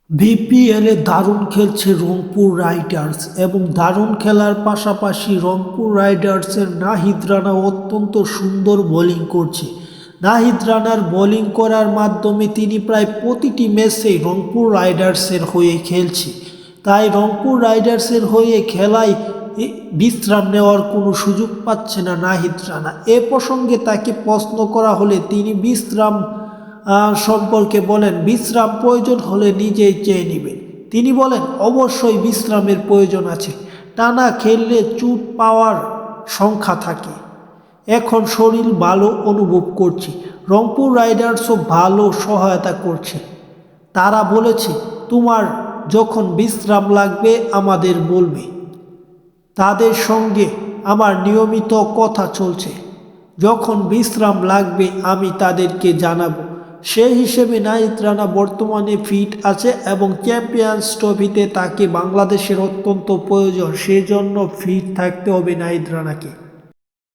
বিপিএলে দারুণ খেলছে রংপুর রাইডার্স এবং দারুণ খেলার পাশাপাশি রংপুর রাইডার্সের নাহিদ রানা অত্যন্ত সুন্দর বোলিং করছে। নাহিদ রানার বোলিং করার মাধ্যমে তিনি প্রায় প্রতিটি ম্যাচে রংপুর রাইডার্সের হয়ে খেলছে। তাই রংপুর রাইডার্সের হয়ে খেলায় বিশ্রাম নেওয়ার কোনো সুযোগ পাচ্ছে না নাহিদ রানা। এ প্রসঙ্গে তাকে প্রশ্ন করা হলে তিনি বিশ্রাম সম্পর্কে বলেন, বিশ্রাম প্রয়োজন হলে নিজেই চেয়ে নেবেন। তিনি বলেন, অবশ্যই বিশ্রামের প্রয়োজন আছে, টানা খেললে চোট পাওয়ার সংখ্যা থাকে। এখন শরীর ভালো অনুভব করছি, রংপুর রাইডার্সও ভালো সহায়তা করছে। তারা বলেছে, তোমার যখন বিশ্রাম লাগবে আমাদের বলবে। তাদের সঙ্গে আমার নিয়মিত কথা চলছে, যখন বিশ্রাম লাগবে আমি তাদেরকে জানাবো। সেই হিসেবে নাহিদ রানা বর্তমানে ফিট আছে এবং চ্যাম্পিয়ন্স ট্রফিতে তাকে বাংলাদেশের অত্যন্ত প্রয়োজন, সেজন্য ফিট থাকতে হবে নাহিদ রানাকে।